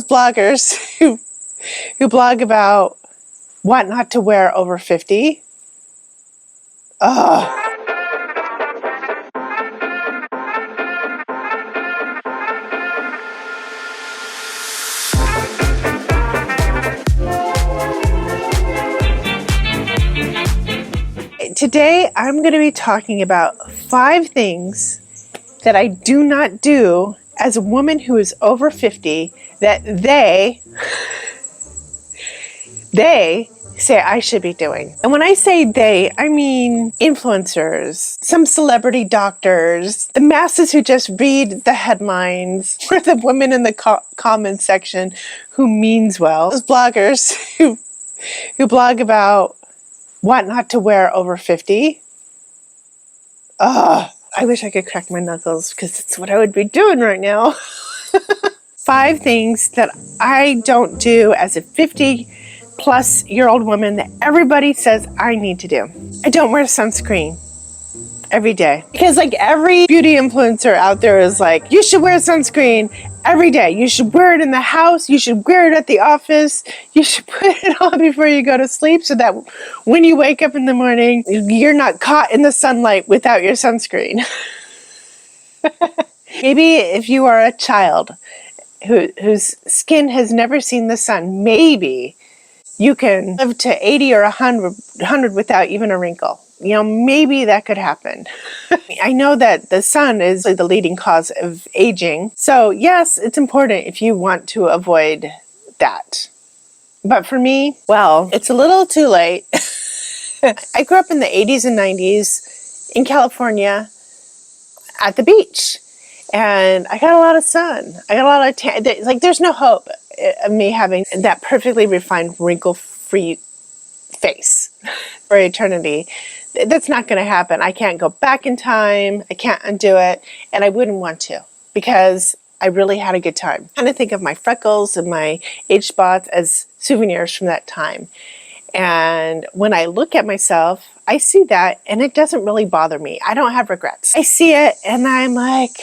those bloggers who blog about what not to wear over 50. Ugh. Today, I'm going to be talking about 5 things that I do not do as a woman who is over 50 that they say I should be doing. And when I say they, I mean influencers, some celebrity doctors, the masses who just read the headlines, or the women in the comment section who means well, those bloggers who blog about what not to wear over 50. Ugh. I wish I could crack my knuckles because it's what I would be doing right now. 5 things that I don't do as a 50-plus-year-old woman that everybody says I need to do. I don't wear sunscreen every day. Because like every beauty influencer out there is like, you should wear sunscreen every day. You should wear it in the house. You should wear it at the office. You should put it on before you go to sleep so that when you wake up in the morning, you're not caught in the sunlight without your sunscreen. Maybe if you are a child whose skin has never seen the sun, maybe you can live to 80 or 100 without even a wrinkle. You know, maybe that could happen. I know that the sun is the leading cause of aging. So yes, it's important if you want to avoid that. But for me, well, it's a little too late. I grew up in the 80s and 90s in California at the beach. And I got a lot of sun. I got a lot of tan. Like, there's no hope of me having that perfectly refined, wrinkle-free face for eternity. That's not going to happen. I can't go back in time. I can't undo it. And I wouldn't want to because I really had a good time. I kind of think of my freckles and my age spots as souvenirs from that time. And when I look at myself, I see that and it doesn't really bother me. I don't have regrets. I see it and I'm like,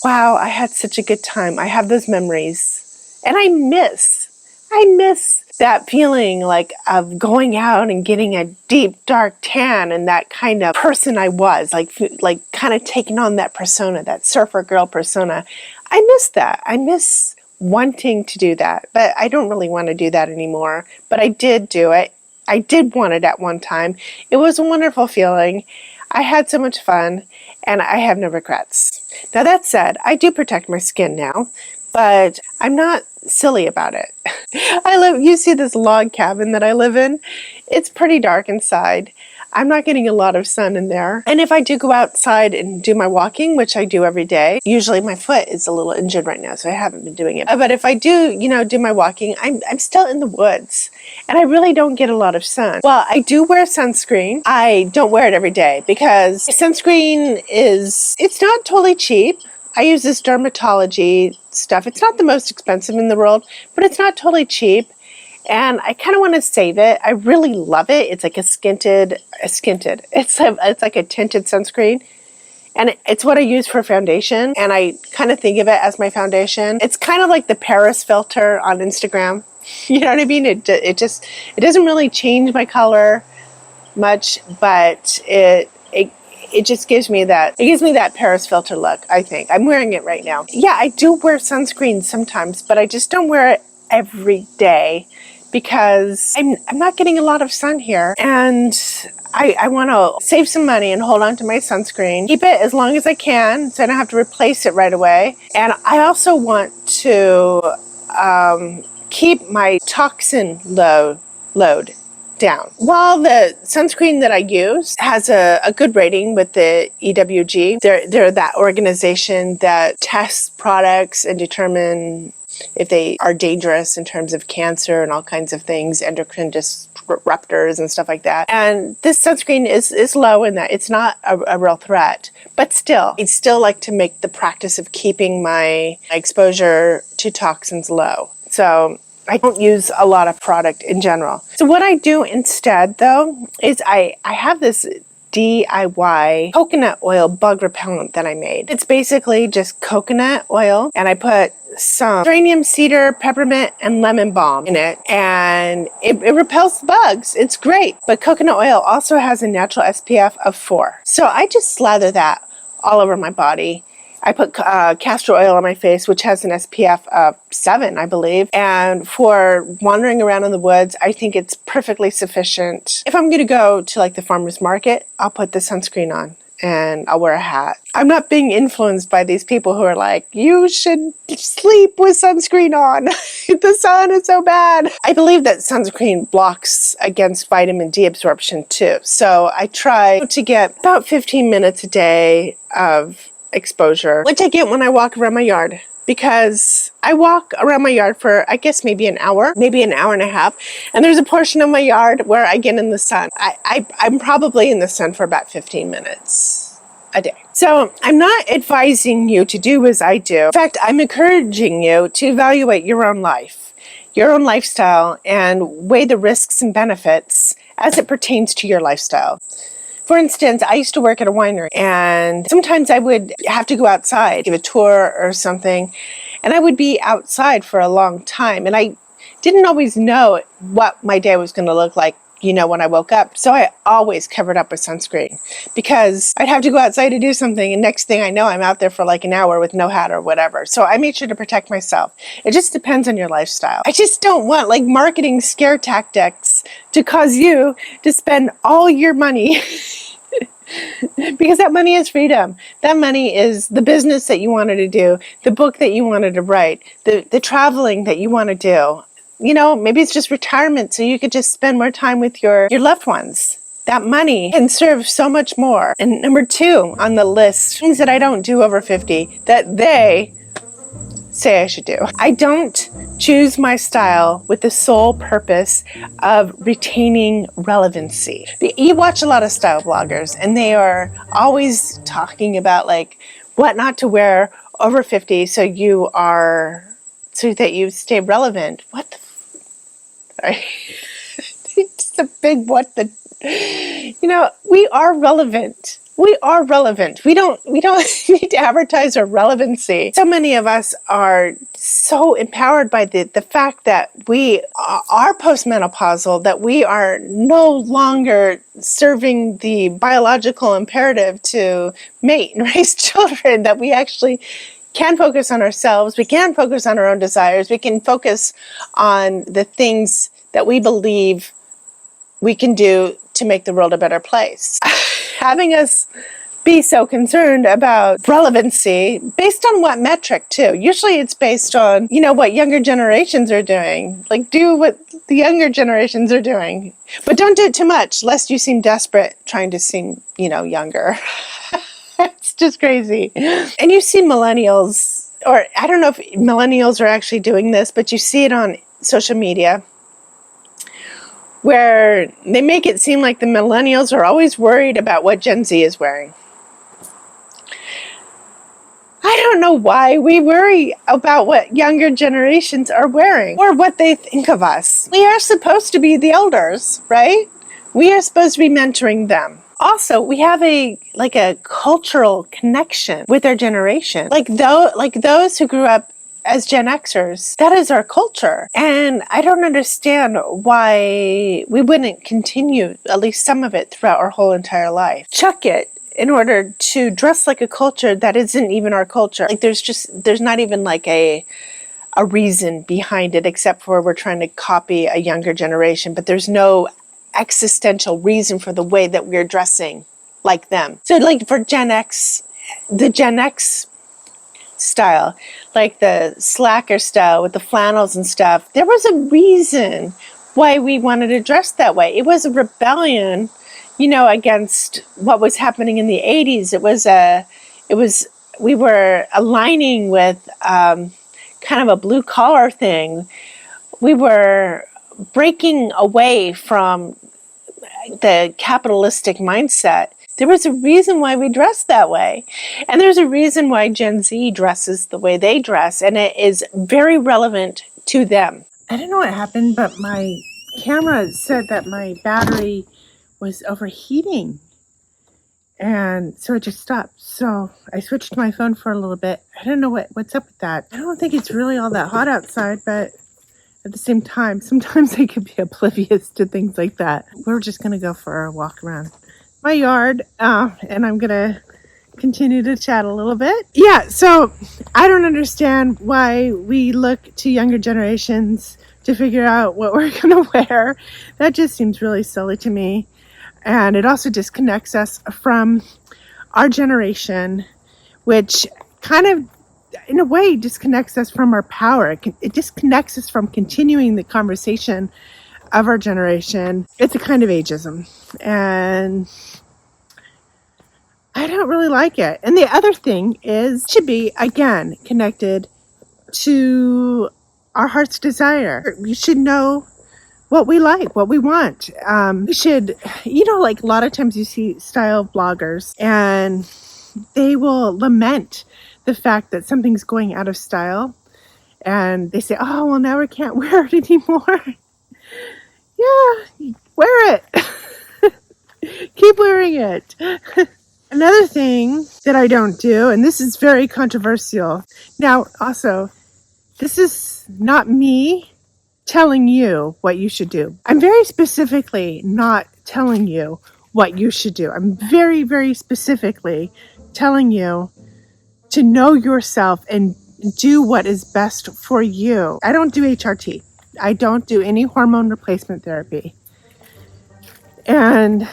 wow, I had such a good time. I have those memories. And I miss that feeling like of going out and getting a deep, dark tan and that kind of person I was, like kind of taking on that persona, that surfer girl persona. I miss that. I miss wanting to do that, but I don't really want to do that anymore. But I did do it. I did want it at one time. It was a wonderful feeling. I had so much fun and I have no regrets. Now that said, I do protect my skin now, but I'm not silly about it. You see this log cabin that I live in? It's pretty dark inside. I'm not getting a lot of sun in there. And if I do go outside and do my walking, which I do every day, usually my foot is a little injured right now, so I haven't been doing it. But if I do, do my walking, I'm still in the woods and I really don't get a lot of sun. Well, I do wear sunscreen. I don't wear it every day because sunscreen it's not totally cheap. I use this dermatology stuff. It's not the most expensive in the world, but it's not totally cheap. And I kind of want to save it. I really love it. It's like it's like a tinted sunscreen. And it's what I use for foundation. And I kind of think of it as my foundation. It's kind of like the Paris filter on Instagram. You know what I mean? It doesn't really change my color much, but it just gives me that Paris filter look, I think. I'm wearing it right now. Yeah, I do wear sunscreen sometimes, but I just don't wear it every day because I'm not getting a lot of sun here. And I want to save some money and hold on to my sunscreen. Keep it as long as I can so I don't have to replace it right away. And I also want to keep my toxin load down. While the sunscreen that I use has a good rating with the EWG, they're that organization that tests products and determine if they are dangerous in terms of cancer and all kinds of things, endocrine disruptors and stuff like that. And this sunscreen is low in that. It's not a real threat, but still, I'd still like to make the practice of keeping my exposure to toxins low. So I don't use a lot of product in general. So what I do instead, though, is I have this DIY coconut oil bug repellent that I made. It's basically just coconut oil, and I put some geranium, cedar, peppermint, and lemon balm in it, and it repels the bugs. It's great. But coconut oil also has a natural SPF of 4. So I just slather that all over my body. I put castor oil on my face, which has an SPF of 7, I believe. And for wandering around in the woods, I think it's perfectly sufficient. If I'm going to go to like the farmer's market, I'll put the sunscreen on and I'll wear a hat. I'm not being influenced by these people who are like, you should sleep with sunscreen on. The sun is so bad. I believe that sunscreen blocks against vitamin D absorption too. So I try to get about 15 minutes a day of exposure, which I get when I walk around my yard, because I walk around my yard for, I guess, maybe an hour and a half. And there's a portion of my yard where I get in the sun. I'm probably in the sun for about 15 minutes a day. So I'm not advising you to do as I do. In fact, I'm encouraging you to evaluate your own life, your own lifestyle, and weigh the risks and benefits as it pertains to your lifestyle. For instance, I used to work at a winery, and sometimes I would have to go outside, give a tour or something, and I would be outside for a long time, and I didn't always know what my day was going to look like, when I woke up. So I always covered up with sunscreen, because I'd have to go outside to do something, and next thing I know, I'm out there for like an hour with no hat or whatever. So I made sure to protect myself. It just depends on your lifestyle. I just don't want like marketing scare tactics to cause you to spend all your money because that money is freedom. That money is the business that you wanted to do, the book that you wanted to write, the traveling that you want to do. Maybe it's just retirement so you could just spend more time with your loved ones. That money can serve so much more. And number 2 on the list, things that I don't do over 50 that they say I should do. I don't choose my style with the sole purpose of retaining relevancy. You watch a lot of style bloggers, and they are always talking about like what not to wear over 50 so that you stay relevant. What the sorry. It's a big what the we are relevant. We are relevant. We don't need to advertise our relevancy. So many of us are so empowered by the fact that we are postmenopausal, that we are no longer serving the biological imperative to mate and raise children, that we actually can focus on ourselves. We can focus on our own desires. We can focus on the things that we believe we can do to make the world a better place. Having us be so concerned about relevancy, based on what metric too? Usually it's based on, what younger generations are doing. Like, do what the younger generations are doing. But don't do it too much, lest you seem desperate trying to seem, younger. It's just crazy. And you see millennials, or I don't know if millennials are actually doing this, but you see it on social media, where they make it seem like the millennials are always worried about what Gen Z is wearing. I don't know why we worry about what younger generations are wearing or what they think of us. We are supposed to be the elders, right? We are supposed to be mentoring them. Also, we have a cultural connection with our generation. Like those who grew up as Gen Xers, that is our culture. And I don't understand why we wouldn't continue at least some of it throughout our whole entire life. Chuck it in order to dress like a culture that isn't even our culture. Like there's not even like a reason behind it, except for we're trying to copy a younger generation, but there's no existential reason for the way that we're dressing like them. So like for Gen X, the Gen X style, like the slacker style with the flannels and stuff, there was a reason why we wanted to dress that way. It was a rebellion, against what was happening in the 80s. We were aligning with kind of a blue collar thing. We were breaking away from the capitalistic mindset. There was a reason why we dressed that way. And there's a reason why Gen Z dresses the way they dress, and it is very relevant to them. I don't know what happened, but my camera said that my battery was overheating. And so it just stopped. So I switched to my phone for a little bit. I don't know what's up with that. I don't think it's really all that hot outside, but at the same time, sometimes I could be oblivious to things like that. We're just going to go for a walk around my yard, and I'm going to continue to chat a little bit. Yeah, so I don't understand why we look to younger generations to figure out what we're going to wear. That just seems really silly to me. And it also disconnects us from our generation, which kind of, in a way, disconnects us from our power. It disconnects us from continuing the conversation of our generation. It's a kind of ageism. And I don't really like it. And the other thing is, it should be, again, connected to our heart's desire. We should know what we like, what we want. We should, like a lot of times you see style bloggers and they will lament the fact that something's going out of style. And they say, oh, well, now we can't wear it anymore. Yeah, wear it. Keep wearing it. Another thing that I don't do, and this is very controversial. Now, also, this is not me telling you what you should do. I'm very specifically not telling you what you should do. I'm very, very specifically telling you to know yourself and do what is best for you. I don't do HRT. I don't do any hormone replacement therapy. And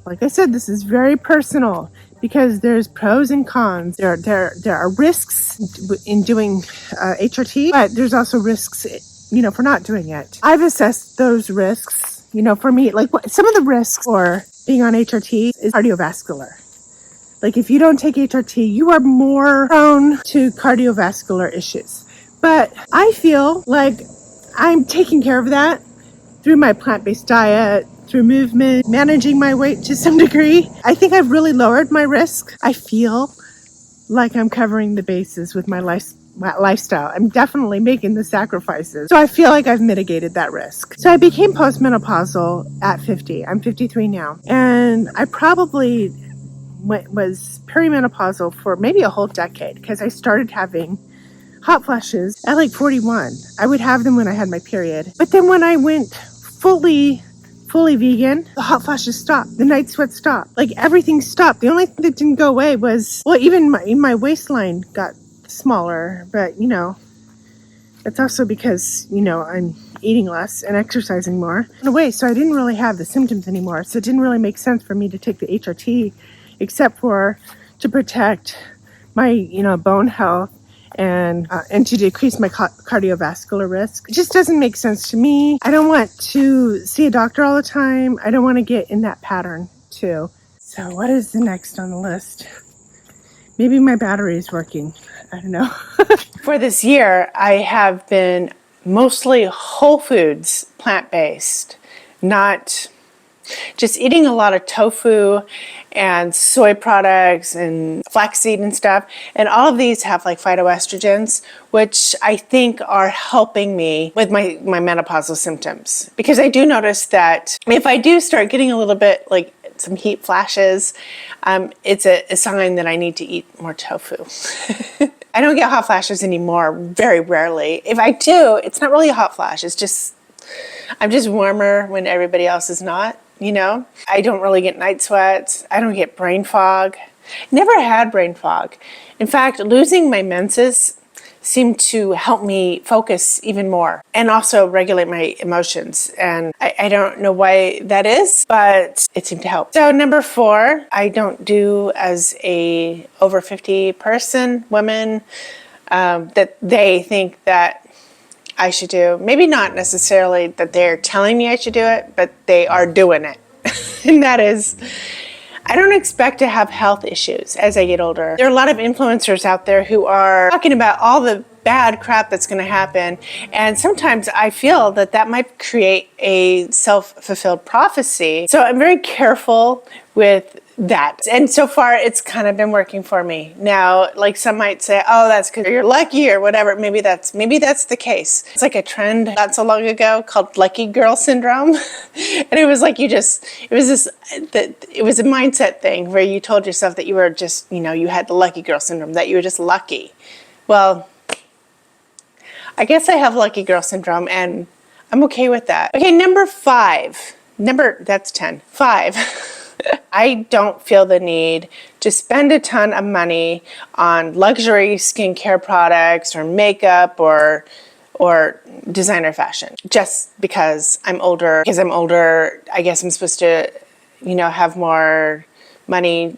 like I said, this is very personal because there's pros and cons. There are risks in doing HRT, but there's also risks, for not doing it. I've assessed those risks, for me, like some of the risks for being on HRT is cardiovascular. Like if you don't take HRT, you are more prone to cardiovascular issues. But I feel like I'm taking care of that through my plant-based diet, through movement, managing my weight to some degree. I think I've really lowered my risk. I feel like I'm covering the bases with my lifestyle. I'm definitely making the sacrifices. So I feel like I've mitigated that risk. So I became postmenopausal at 50. I'm 53 now. And I probably was perimenopausal for maybe a whole decade because I started having hot flashes at like 41. I would have them when I had my period. But then when I went fully vegan, the hot flashes stopped. The night sweats stopped. Like everything stopped. The only thing that didn't go away was, even my waistline got smaller. But, it's also because, I'm eating less and exercising more. In a way, so I didn't really have the symptoms anymore. So it didn't really make sense for me to take the HRT except for to protect my, bone health and to decrease my cardiovascular risk. It just doesn't make sense to me. I don't want to see a doctor all the time. I don't want to get in that pattern too. So what is the next on the list? Maybe my battery is working. I don't know. For this year, I have been mostly whole foods, plant-based, not just eating a lot of tofu and soy products and flaxseed and stuff. And all of these have like phytoestrogens, which I think are helping me with my menopausal symptoms. Because I do notice that if I do start getting a little bit like some heat flashes, it's a sign that I need to eat more tofu. I don't get hot flashes anymore, very rarely. If I do, it's not really a hot flash. It's just, I'm just warmer when everybody else is not. I don't really get night sweats. I don't get brain fog. Never had brain fog. In fact, losing my menses seemed to help me focus even more and also regulate my emotions. And I don't know why that is, but it seemed to help. So number 4, I don't do as a over 50 woman that they think that I should do. Maybe not necessarily that they're telling me I should do it, but they are doing it. And that is, I don't expect to have health issues as I get older. There are a lot of influencers out there who are talking about all the bad crap that's going to happen. And sometimes I feel that that might create a self-fulfilled prophecy. So I'm very careful with that. And so far it's kind of been working for me. Now, like some might say, oh, that's because you're lucky or whatever. Maybe that's the case. It's like a trend not so long ago called lucky girl syndrome. And it was like it was a mindset thing where you told yourself that you were just, you had the lucky girl syndrome, that you were just lucky. Well, I guess I have lucky girl syndrome and I'm okay with that. Okay, number 5. That's 10. 5. I don't feel the need to spend a ton of money on luxury skincare products or makeup or designer fashion just because I'm older. Because I'm older, I guess I'm supposed to, have more money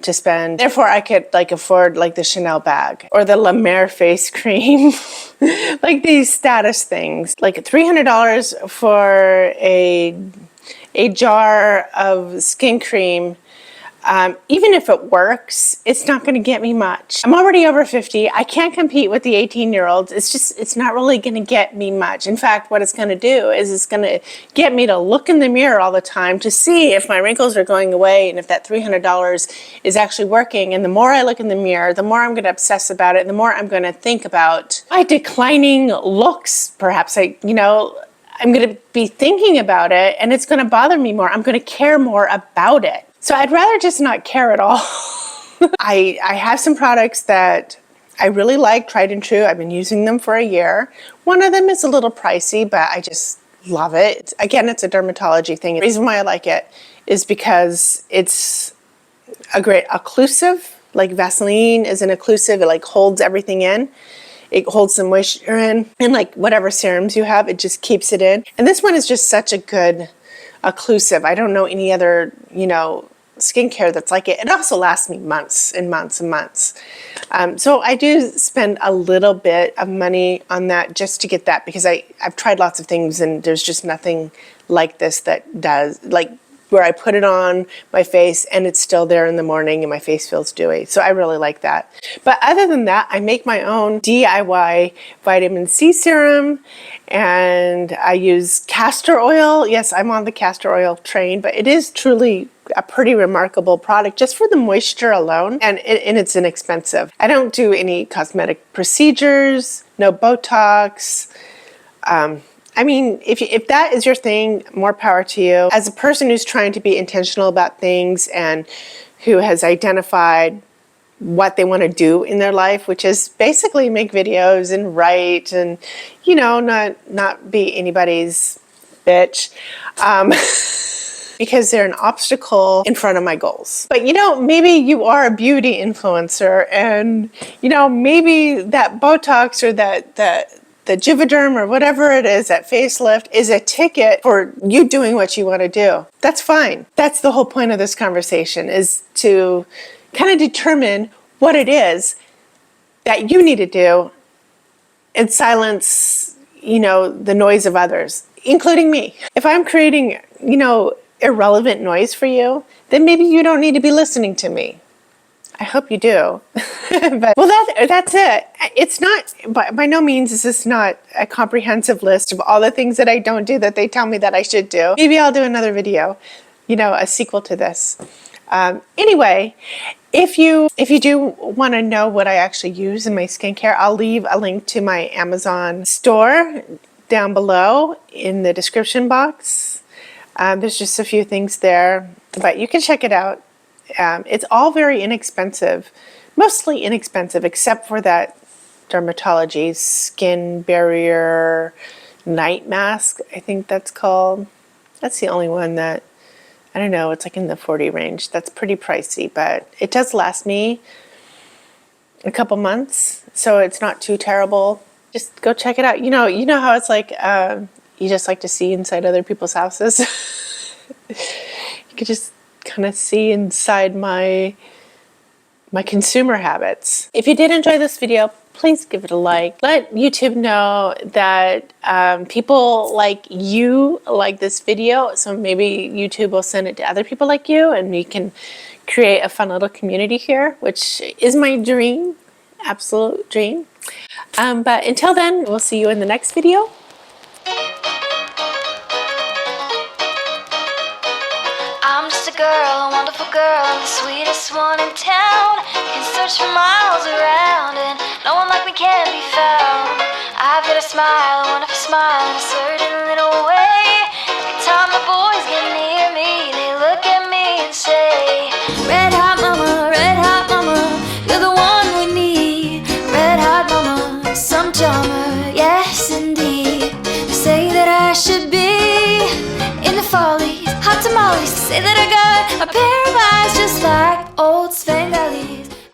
to spend. Therefore, I could afford the Chanel bag or the La Mer face cream, like these status things, like $300 for a jar of skin cream. Even if it works, it's not going to get me much. I'm already over 50. I can't compete with the 18-year-olds. It's not really going to get me much. In fact, what it's going to do is it's going to get me to look in the mirror all the time to see if my wrinkles are going away and if that $300 is actually working. And the more I look in the mirror, the more I'm going to obsess about it, and the more I'm going to think about my declining looks. Perhaps I'm going to be thinking about it and it's going to bother me more. I'm going to care more about it. So I'd rather just not care at all. I have some products that I really like, tried and true. I've been using them for a year. One of them is a little pricey, but I just love it. Again, it's a dermatology thing. The reason why I like it is because it's a great occlusive. Like Vaseline is an occlusive. It holds everything in. It holds some moisture in, and whatever serums you have, it just keeps it in. And this one is just such a good occlusive. I don't know any other, skincare that's like it. It also lasts me months and months and months. So I do spend a little bit of money on that just to get that, because I've tried lots of things and there's just nothing like this that does, where I put it on my face and it's still there in the morning and my face feels dewy. So I really like that. But other than that, I make my own DIY vitamin C serum and I use castor oil. Yes, I'm on the castor oil train, but it is truly a pretty remarkable product just for the moisture alone, and it's inexpensive. I don't do any cosmetic procedures, no Botox. I mean, if that is your thing, more power to you. As a person who's trying to be intentional about things and who has identified what they want to do in their life, which is basically make videos and write and, not be anybody's bitch, because they're an obstacle in front of my goals. But maybe you are a beauty influencer and, maybe that Botox or the Juvederm or whatever it is, that facelift, is a ticket for you doing what you want to do. That's fine. That's the whole point of this conversation, is to kind of determine what it is that you need to do and silence, the noise of others, including me. If I'm creating, irrelevant noise for you, then maybe you don't need to be listening to me. I hope you do. But that's it. It's not, by no means is this not a comprehensive list of all the things that I don't do that they tell me that I should do. Maybe I'll do another video, a sequel to this. Anyway, if you do want to know what I actually use in my skincare, I'll leave a link to my Amazon store down below in the description box. There's just a few things there, but you can check it out. It's all very inexpensive, mostly inexpensive, except for that dermatology skin barrier night mask, I think that's called. That's the only one that, I don't know, it's in the 40 range. That's pretty pricey, but it does last me a couple months, so it's not too terrible. Just go check it out. You know how it's you just like to see inside other people's houses. You could just kind of see inside my consumer habits. If you did enjoy this video, please give it a like. Let YouTube know that people like you like this video, so maybe YouTube will send it to other people like you and we can create a fun little community here, which is my dream. absolute dream. But until then, we'll see you in the next video. I'm just a girl, a wonderful girl, the sweetest one in town. Can search for miles around, and no one like me can be found. I've got a smile, a wonderful smile, in a certain little way. Every time the boys get near me, they look at me and say, red hot mama, you're the one we need. Red hot mama, some charmer, yes indeed. They say that I should be in the follies, hot tamales. Say that I got a pair of eyes just like old Sven.